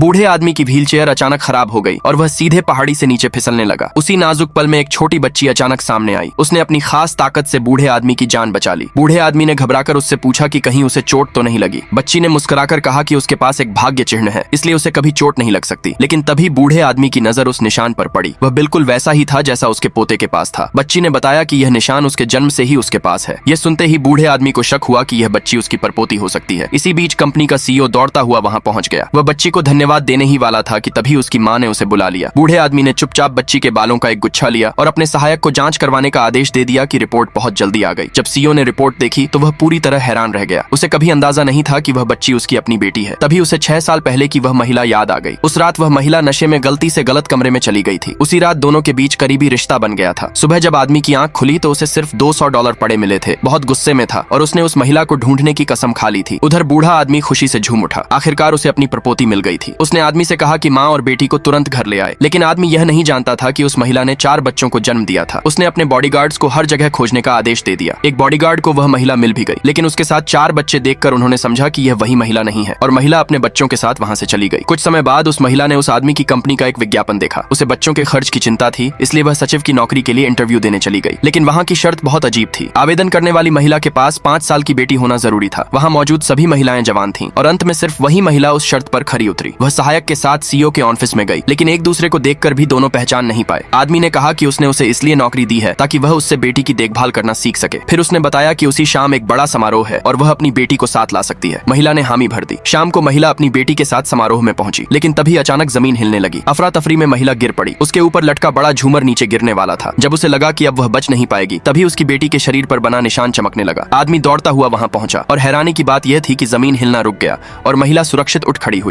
बूढ़े आदमी की व्हीलचेयर अचानक खराब हो गई और वह सीधे पहाड़ी से नीचे फिसलने लगा। उसी नाजुक पल में एक छोटी बच्ची अचानक सामने आई। उसने अपनी खास ताकत से बूढ़े आदमी की जान बचा ली। बूढ़े आदमी ने घबराकर उससे पूछा कि कहीं उसे चोट तो नहीं लगी। बच्ची ने मुस्कुराकर कहा कि उसके पास एक भाग्य चिन्ह है, इसलिए उसे कभी चोट नहीं लग सकती। लेकिन तभी बूढ़े आदमी की नजर उस निशान पर पड़ी। वह बिल्कुल वैसा ही था जैसा उसके पोते के पास था। बच्ची ने बताया कि यह निशान उसके जन्म से ही उसके पास है। यह सुनते ही बूढ़े आदमी को शक हुआ कि यह बच्ची उसकी परपोती हो सकती है। इसी बीच कंपनी का सीईओ दौड़ता हुआ वहां पहुंच गया। वह बच्ची को धन्यवाद देने ही वाला था कि तभी उसकी मां ने उसे बुला लिया। बूढ़े आदमी ने चुपचाप बच्ची के बालों का एक गुच्छा लिया और अपने सहायक को जांच करवाने का आदेश दे दिया कि रिपोर्ट बहुत जल्दी आ गई। जब सीईओ ने रिपोर्ट देखी तो वह पूरी तरह हैरान रह गया। उसे कभी अंदाजा नहीं था कि वह बच्ची उसकी अपनी बेटी है। तभी उसे 6 साल पहले की वह महिला याद आ गई। उस रात वह महिला नशे में गलती से गलत कमरे में चली गई थी। उसी रात दोनों के बीच करीबी रिश्ता बन गया था। सुबह जब आदमी की आंख खुली तो उसे सिर्फ $200 पड़े मिले थे। बहुत गुस्से में था और उसने उस महिला को ढूंढने की कसम खा ली थी। उधर बूढ़ा आदमी खुशी से झूम उठा। आखिरकार उसे अपनी प्रपोती मिल गई थी। उसने आदमी से कहा कि माँ और बेटी को तुरंत घर ले आए। लेकिन आदमी यह नहीं जानता था कि उस महिला ने 4 बच्चों को जन्म दिया था। उसने अपने बॉडीगार्ड्स को हर जगह खोजने का आदेश दे दिया। एक बॉडीगार्ड को वह महिला मिल भी गई, लेकिन उसके साथ 4 बच्चे देखकर उन्होंने समझा कि यह वही महिला नहीं है और महिला अपने बच्चों के साथ वहां से चली गई। कुछ समय बाद उस महिला ने उस आदमी की कंपनी का एक विज्ञापन देखा। उसे बच्चों के खर्च की चिंता थी, इसलिए वह सचिव की नौकरी के लिए इंटरव्यू देने चली गई। लेकिन वहां की शर्त बहुत अजीब थी। आवेदन करने वाली महिला के पास 5 साल की बेटी होना जरूरी था। वहां मौजूद सभी महिलाएं जवान थीं और अंत में सिर्फ वही महिला उस शर्त पर खरी उतरी। वह सहायक के साथ सीईओ के ऑफिस में गई, लेकिन एक दूसरे को देखकर भी दोनों पहचान नहीं पाए। आदमी ने कहा कि उसने उसे इसलिए नौकरी दी है ताकि वह उससे बेटी की देखभाल करना सीख सके। फिर उसने बताया कि उसी शाम एक बड़ा समारोह है और वह अपनी बेटी को साथ ला सकती है। महिला ने हामी भर दी। शाम को महिला अपनी बेटी के साथ समारोह में पहुंची, लेकिन तभी अचानक जमीन हिलने लगी। अफरा तफरी में महिला गिर पड़ी। उसके ऊपर लटका बड़ा झूमर नीचे गिरने वाला था। जब उसे लगा कि अब वह बच नहीं पाएगी, तभी उसकी बेटी के शरीर पर बना निशान चमकने लगा। आदमी दौड़ता हुआ वहां पहुंचा और हैरानी की बात यह थी कि जमीन हिलना रुक गया और महिला सुरक्षित उठ खड़ी हुई।